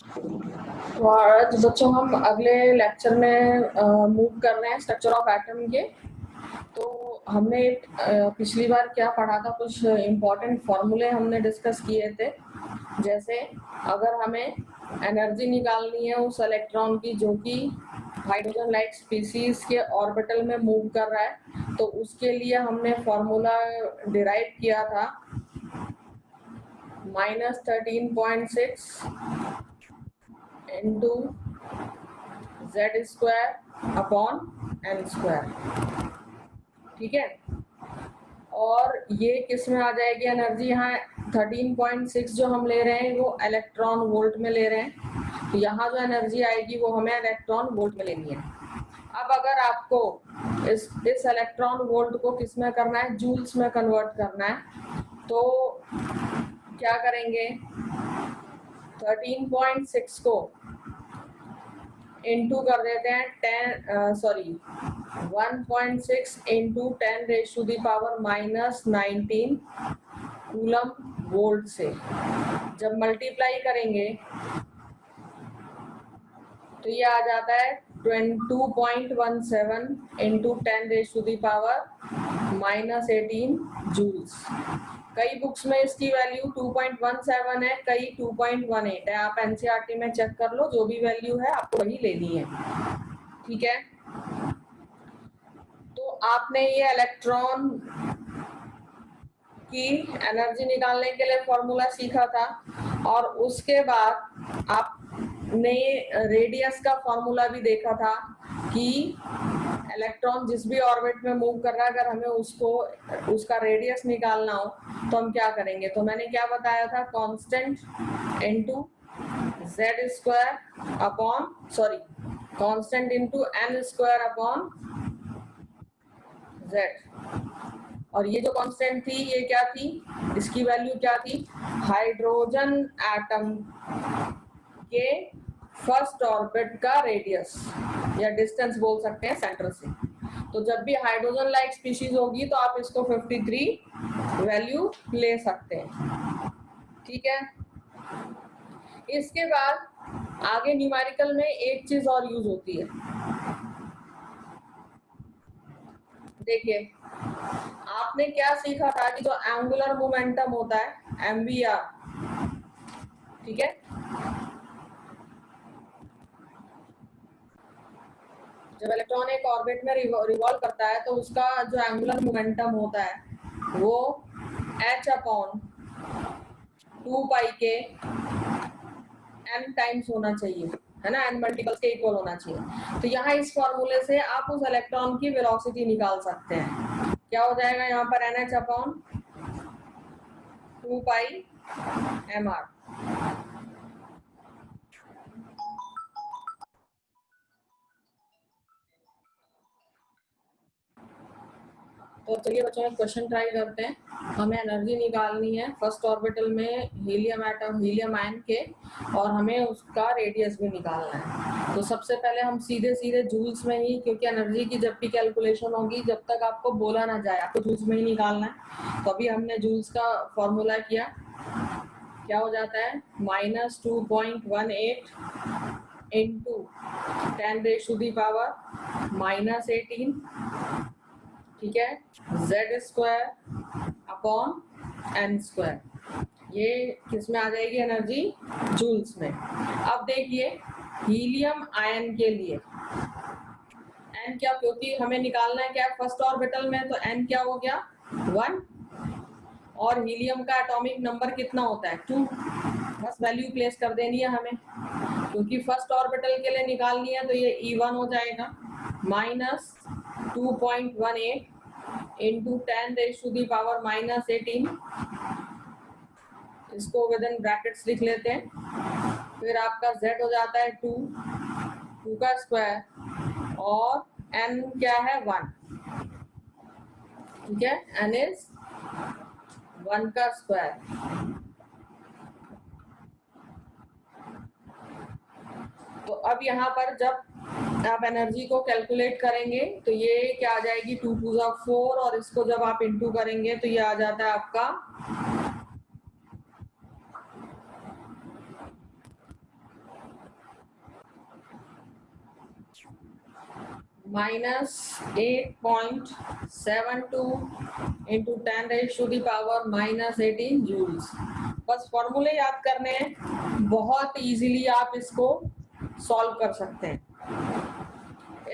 तो बच्चों हम अगले लेक्चर में मूव कर रहे हैं स्ट्रक्चर ऑफ एटम के। तो हमने पिछली बार क्या पढ़ा था, कुछ इम्पोर्टेंट फॉर्मूले हमने डिस्कस किए थे। जैसे अगर हमें एनर्जी निकालनी है उस इलेक्ट्रॉन की जो कि हाइड्रोजन लाइक स्पीसीज के ऑर्बिटल में मूव कर रहा है, तो उसके लिए हमने फॉर्मूला डिराइव किया था -13.6 इंटू Z² अपॉन n²। ठीक है, और ये किस में आ जाएगी एनर्जी? यहाँ 13.6 जो हम ले रहे हैं वो इलेक्ट्रॉन वोल्ट में ले रहे हैं, तो यहाँ जो एनर्जी आएगी वो हमें इलेक्ट्रॉन वोल्ट में लेनी है। अब अगर आपको इस इलेक्ट्रॉन वोल्ट को किस में करना है, जूल्स में कन्वर्ट करना है, तो क्या करेंगे? 13.6 को इंटू कर देते हैं 1.6 इंटू 10⁻⁻⁻19 कूलम वोल्ट से। जब मल्टीप्लाई करेंगे तो ये आ जाता है 2.17 इंटू 10⁻⁻18 जूल्स। कई बुक्स में इसकी वैल्यू 2.17 है, कई 2.18 है। आप एनसीईआरटी में चेक कर लो, जो भी वैल्यू है आपको वही लेनी है। ठीक है, तो आपने ये इलेक्ट्रॉन की एनर्जी निकालने के लिए फॉर्मूला सीखा था, और उसके बाद आपने रेडियस का फॉर्मूला भी देखा था कि इलेक्ट्रॉन जिस भी ऑर्बिट में मूव कर रहा है, अगर हमें उसका रेडियस निकालना हो तो हम क्या करेंगे। तो मैंने क्या बताया था, constant into Z² upon constant into n² upon Z। और ये जो कांस्टेंट थी ये क्या थी, इसकी वैल्यू क्या थी? हाइड्रोजन एटम के फर्स्ट ऑर्बिट का रेडियस या डिस्टेंस बोल सकते हैं सेंटर से। तो जब भी हाइड्रोजन लाइक स्पीशीज होगी तो आप इसको 53 वैल्यू ले सकते हैं। ठीक है, इसके बाद आगे न्यूमेरिकल में एक चीज और यूज होती है। देखिए, आपने क्या सीखा था कि जो एंगुलर मोमेंटम होता है MVR, ठीक है, जब इलेक्ट्रॉन एक ऑर्बिट में रिवॉल्व करता है तो उसका जो एंगुलर मोमेंटम होता है वो h अपॉन 2π के n टाइम्स होना चाहिए, है ना, n मल्टीपल्स के इक्वल होना चाहिए। तो यहाँ इस फॉर्मूले से आप उस इलेक्ट्रॉन की वेलोसिटी निकाल सकते हैं। क्या हो जाएगा यहाँ पर? NH upon 2πmr। तो चलिए बच्चों एक क्वेश्चन ट्राई करते हैं। हमें एनर्जी निकालनी है फर्स्ट ऑर्बिटल में हीलियम आयन के, और हमें उसका रेडियस भी निकालना है। तो सबसे पहले हम सीधे जूल्स में ही, क्योंकि एनर्जी की जब भी कैलकुलेशन होगी जब तक आपको बोला ना जाए आपको जूल्स में ही निकालना है। तो अभी हमने जूल्स का फॉर्मूला किया, क्या हो जाता है? -2.18 इंटू 10⁻⁻18, ठीक है, Z² अपॉन n²। ये किस में आ जाएगी एनर्जी? जूल्स में। अब देखिए हीलियम आयन के लिए n क्या, क्योंकि हमें निकालना है क्या फर्स्ट ऑर्बिटल में, तो n क्या हो गया? 1। और हीलियम का एटॉमिक नंबर कितना होता है? 2। बस वैल्यू प्लेस कर देनी है हमें, क्योंकि फर्स्ट ऑर्बिटल के लिए निकालनी है। तो ये E1 हो जाएगा -2.18 इंटू 10⁻⁻18, इसको विद इन ब्रैकेट्स लिख लेते हैं। फिर आपका Z हो जाता है 2 का स्क्वायर, और n क्या है? 1। ठीक है, n इज 1 का स्क्वायर। तो अब यहाँ पर जब आप एनर्जी को कैलकुलेट करेंगे तो ये क्या आ जाएगी? 2 2 4, और इसको जब आप इंटू करेंगे तो ये आ जाता है आपका माइनस 8.72 इंटू 10⁻⁻18 जूल्स। बस फॉर्मूले याद करने हैं, बहुत इजीली आप इसको सॉल्व कर सकते हैं।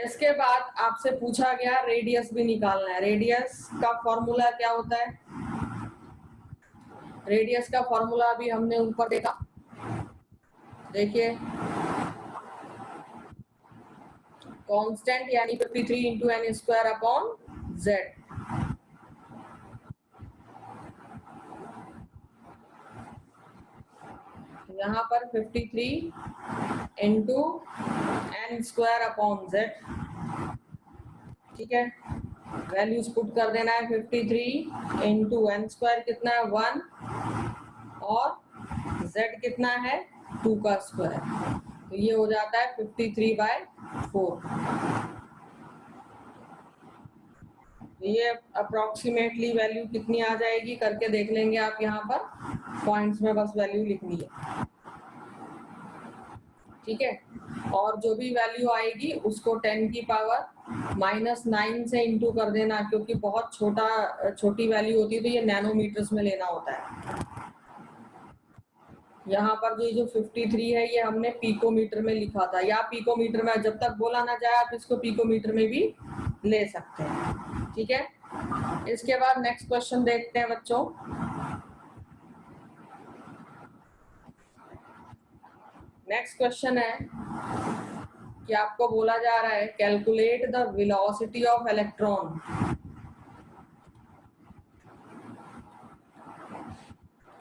इसके बाद आपसे पूछा गया रेडियस भी निकालना है। रेडियस का फॉर्मूला क्या होता है? रेडियस का फॉर्मूला भी हमने ऊपर देखा, देखिए कांस्टेंट यानी 53 into N square upon Z. यहाँ पर 53 into N square upon Z, ठीक है। वैल्यूज पुट कर देना है। 53 इंटू एन स्क्वायर कितना है 1 और z कितना है 2 का स्क्वायर, तो ये हो जाता है 53/4। ये अप्रोक्सीमेटली वैल्यू कितनी आ जाएगी करके देख लेंगे आप, यहाँ पर पॉइंट्स में बस वैल्यू लिखनी है, ठीक है। और जो भी वैल्यू आएगी उसको 10 की पावर -9 से इंटू कर देना, क्योंकि बहुत छोटी वैल्यू होती है तो ये नैनोमीटर्स में लेना होता है। यहाँ पर जो 53 है ये हमने पिकोमीटर में लिखा था, या पिकोमीटर में जब तक बोला ना जाए आप इसको पिकोमीटर में भी ले सकते हैं, ठीक है। इसके बाद नेक्स्ट क्वेश्चन देखते हैं बच्चों। नेक्स्ट क्वेश्चन है कि आपको बोला जा रहा है calculate the velocity of electron.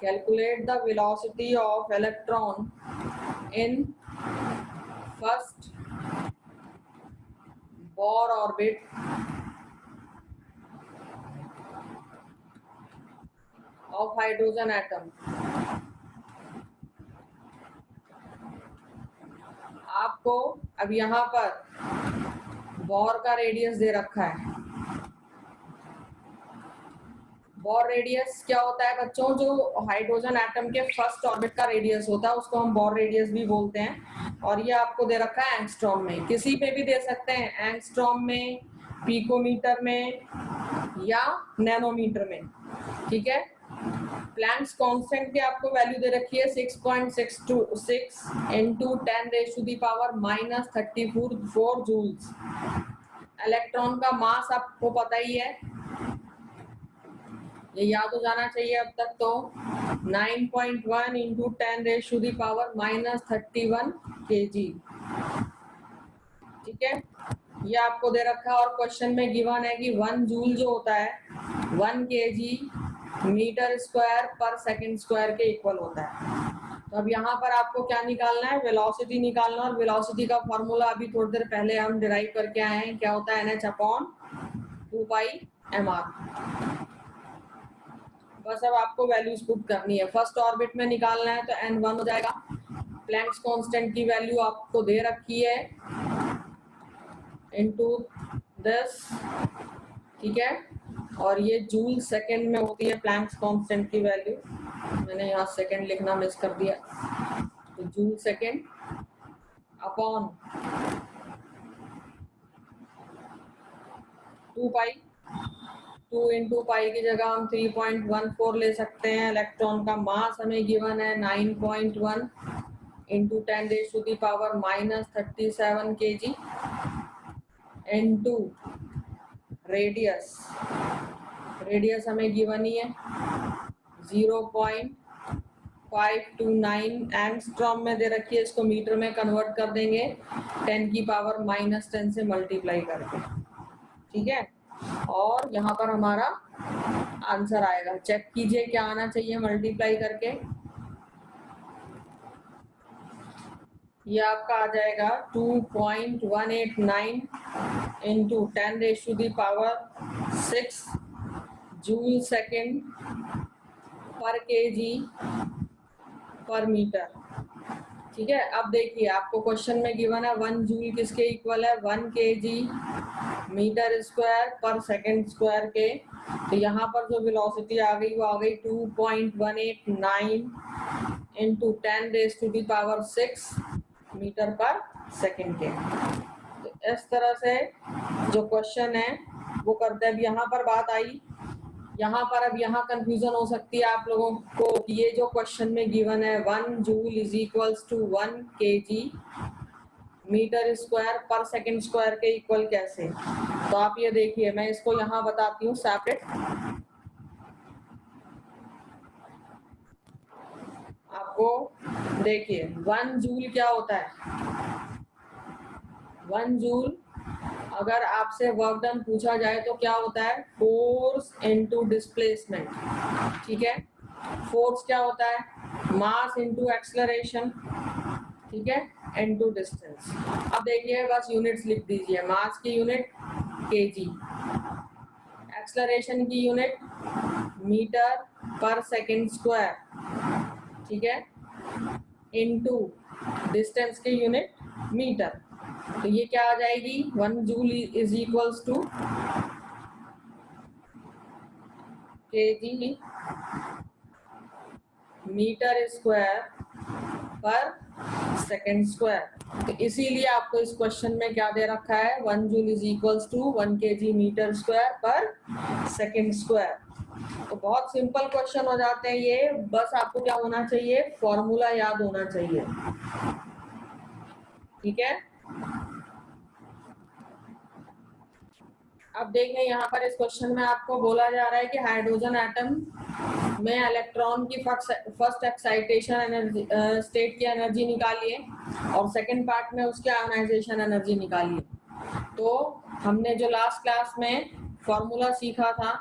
Calculate the velocity of electron in first Bohr orbit of hydrogen atom। आपको अब यहाँ पर बोर का रेडियस दे रखा है। बोर रेडियस क्या होता है बच्चों? जो हाइड्रोजन एटम के फर्स्ट ऑर्बिट का रेडियस होता है उसको हम बोर रेडियस भी बोलते हैं। और ये आपको दे रखा है एंगस्ट्रॉम में, किसी पे भी दे सकते हैं, एंगस्ट्रॉम में, पिकोमीटर में या नैनोमीटर में, ठीक है। प्लैंक्स कांस्टेंट की आपको वैल्यू दे रखी है 6.626 इंटू 10⁻⁻34 जूल्स। इलेक्ट्रॉन का मास आपको पता ही है, ये याद हो जाना चाहिए अब तक तो, 9.1 इंटू 10⁻⁻31 kg, ठीक है। ये आपको दे रखा है और क्वेश्चन में गिवन है कि 1 जूल जो होता है 1 kg मीटर स्क्वायर पर सेकंड स्क्वायर के इक्वल होता है। तो अब यहाँ पर आपको क्या निकालना है? वेलोसिटी निकालना। और वेलोसिटी का फॉर्मूला अभी थोड़ी देर पहले हम डिराइव करके आए हैं, क्या होता है NH/2πmr। बस अब आपको वैल्यूज पुट करनी है। फर्स्ट ऑर्बिट में निकालना है तो n1 हो जाएगा। प्लैंक्स कांस्टेंट की वैल्यू आपको दे रखी है इनटू 10, ठीक है। और ये जूल सेकंड में होती है प्लैंक्स कांस्टेंट की वैल्यू, मैंने यहाँ सेकंड लिखना मिस कर दिया, तो joule second upon 2π। 2 into pi की जगह हम 3.14 ले सकते हैं। इलेक्ट्रॉन का मास हमें गिवन है 9.1 into 10⁻⁻37 kg into radius. Radius हमें गिवन ही है 0.529 एंगस्ट्रॉम में दे रखी है, इसको मीटर में कन्वर्ट कर देंगे 10⁻⁻10 से मल्टीप्लाई करके, ठीक है। और यहाँ पर हमारा आंसर आएगा, चेक कीजिए क्या आना चाहिए मल्टीप्लाई करके। ये आपका आ जाएगा 2.189 इंटू 10⁻6 जूल सेकेंड पर केजी पर मीटर, ठीक है। अब देखिए आपको क्वेश्चन में गिवन है 1 जूल किसके इक्वल है? 1 kg मीटर स्क्वायर पर सेकंड स्क्वायर के। तो यहाँ पर जो वेलोसिटी आ गई वो आ गई 2.189 इंटू 10⁻6 मीटर पर सेकंड के। तो इस तरह से जो क्वेश्चन है वो करते हैं। अब यहाँ पर बात आई, यहाँ पर अब यहाँ कंफ्यूजन हो सकती है आप लोगों को कि ये जो क्वेश्चन में गिवन है 1 joule is equals to 1 kg metre square पर सेकंड स्क्वायर के इक्वल कैसे। तो आप ये देखिए, मैं इसको यहाँ बताती हूँ सेपरेट। आपको देखिए 1 जूल क्या होता है। 1 जूल अगर आपसे वर्क डन पूछा जाए तो क्या होता है, फोर्स इनटू डिस्प्लेसमेंट। ठीक है, फोर्स क्या होता है, मास इनटू एक्सेलरेशन। ठीक है, इनटू डिस्टेंस। अब देखिए बस यूनिट्स लिख दीजिए, मास की यूनिट केजी, एक्सेलरेशन की यूनिट मीटर पर सेकंड स्क्वायर। ठीक है, इनटू डिस्टेंस की यूनिट मीटर। तो ये क्या आ जाएगी, 1 joule is equals to KG metre square पर सेकंड स्क्वायर। तो इसीलिए आपको इस क्वेश्चन में क्या दे रखा है, 1 joule is equals to 1 kg metre square पर सेकंड स्क्वायर। तो बहुत सिंपल क्वेश्चन हो जाते हैं ये, बस आपको क्या होना चाहिए, फॉर्मूला याद होना चाहिए। ठीक है, अब देखें यहाँ पर इस क्वेश्चन में आपको बोला जा रहा है कि हाइड्रोजन एटम में इलेक्ट्रॉन की फर्स्ट एक्साइटेशन एनर्जी स्टेट की एनर्जी निकालिए और सेकंड पार्ट में उसके आयोनाइजेशन एनर्जी निकालिए। तो हमने जो लास्ट क्लास में फॉर्मूला सीखा था,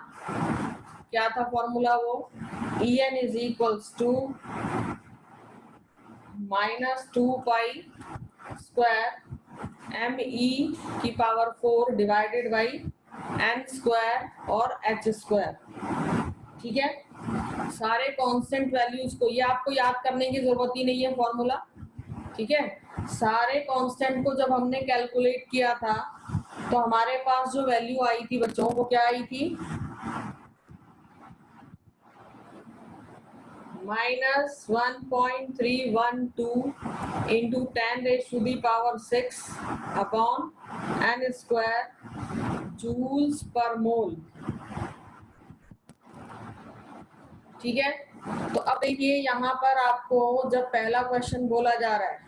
क्या था फॉर्मूला, वो En is equals to -2 square ME की power 4 divided by n square और h स्क्वायर। ठीक है, सारे कांस्टेंट वैल्यूज को, ये आपको याद करने की जरूरत ही नहीं है फॉर्मूला। ठीक है, सारे कांस्टेंट को जब हमने कैलकुलेट किया था तो हमारे पास जो वैल्यू आई थी बच्चों, वो क्या आई थी, -1.312 into 10⁻⁶ upon n square joules पर मोल। ठीक है, तो अब देखिए यहाँ पर आपको जब पहला क्वेश्चन बोला जा रहा है,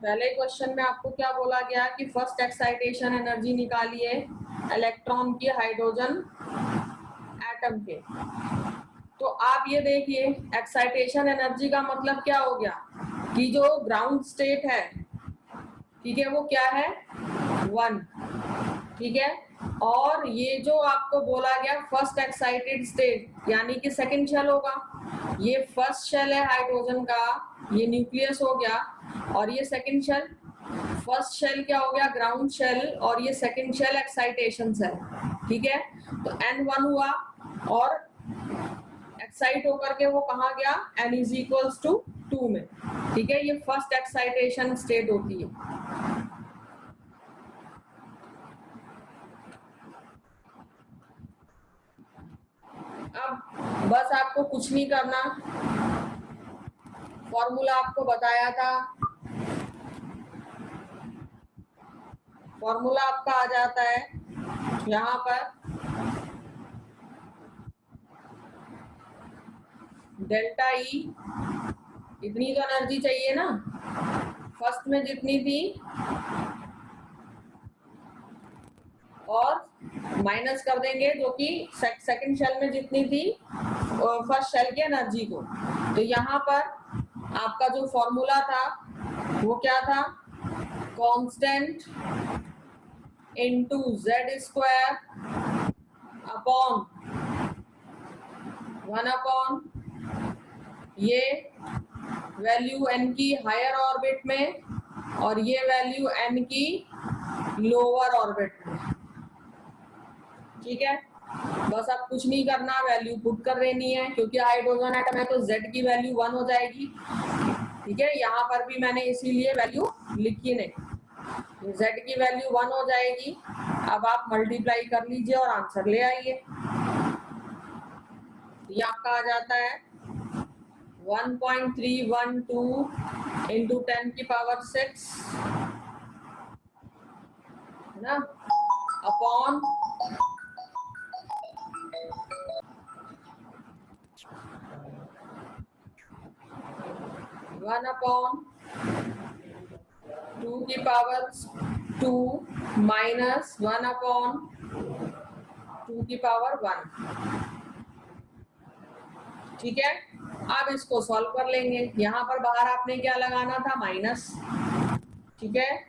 पहले क्वेश्चन में आपको क्या बोला गया कि फर्स्ट एक्साइटेशन एनर्जी निकालिए इलेक्ट्रॉन की हाइड्रोजन एटम के। तो आप ये देखिए एक्साइटेशन एनर्जी का मतलब क्या हो गया कि जो ग्राउंड स्टेट है, ठीक है, वो क्या है, 1। ठीक है, और ये जो आपको बोला गया फर्स्ट एक्साइटेड स्टेट यानी कि सेकंड शेल होगा। ये फर्स्ट शेल है हाइड्रोजन का, ये न्यूक्लियस हो गया, और ये सेकंड शेल। फर्स्ट शेल क्या हो गया, ग्राउंड शेल, और ये सेकंड शेल एक्साइटेशन शेल। ठीक है, तो N1 हुआ और एक्साइट होकर के वो कहाँ गया, N इज इक्वल्स टू 2 में। ठीक है, ये फर्स्ट एक्साइटेशन स्टेट होती है। अब बस आपको कुछ नहीं करना, फॉर्मूला आपको बताया था, फॉर्मूला आपका आ जाता है यहाँ पर डेल्टा ई, इतनी तो एनर्जी चाहिए ना, फर्स्ट में जितनी थी और माइनस कर देंगे जो कि सेकंड शेल में जितनी थी फर्स्ट शेल की एनर्जी को। तो यहाँ पर आपका जो फॉर्मूला था वो क्या था, constant into z square upon 1 ये वैल्यू n की हायर ऑर्बिट में और ये वैल्यू n की लोअर ऑर्बिट में। ठीक है, बस अब कुछ नहीं करना, वैल्यू पुट कर देनी है, क्योंकि हाइड्रोजन एटम है तो z की वैल्यू 1 हो जाएगी। ठीक है, यहाँ पर भी मैंने इसीलिए वैल्यू लिखी नहीं, z की वैल्यू 1 हो जाएगी। अब आप मल्टीप्लाई कर लीजिए और आंसर ले आइए। ये आपका आ जाता है 1.312 इंटू 10 की पावर 6 ना, अपॉन 1 अपॉन 2 की पावर 2 माइनस 1 अपॉन 2 की पावर 1। ठीक है, अब इसको सॉल्व कर लेंगे। यहाँ पर बाहर आपने क्या लगाना था, माइनस। ठीक है,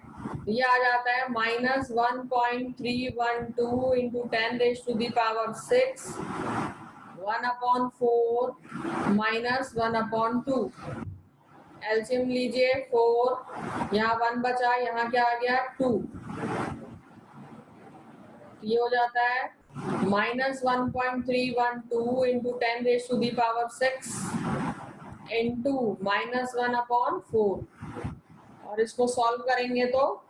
ये आ जाता है minus 1.312 into 10 raise to the power 6, 1 upon 4 minus 1 upon 2। LCM लीजिए, 4, यहाँ 1 बचा, यहाँ क्या आ गया, 2। ये हो जाता है minus 1.312 into 10 raise to the power 6 into minus 1 upon 4, और इसको सॉल्व करेंगे तो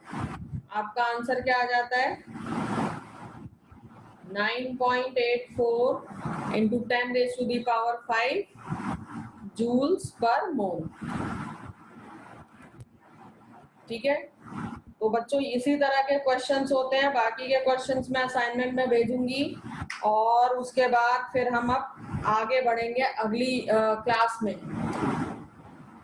आपका आंसर क्या आ जाता है, 9.84 into 10 raise to the power 5 joules पर मोल। ठीक है, तो बच्चों इसी तरह के क्वेश्चंस होते हैं। बाकी के क्वेश्चंस मैं असाइनमेंट में भेजूंगी, और उसके बाद फिर हम अब आगे बढ़ेंगे अगली क्लास में।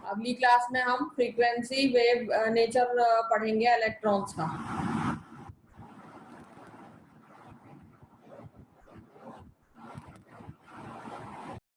अगली क्लास में हम फ्रीक्वेंसी वेव नेचर पढ़ेंगे इलेक्ट्रॉन्स का।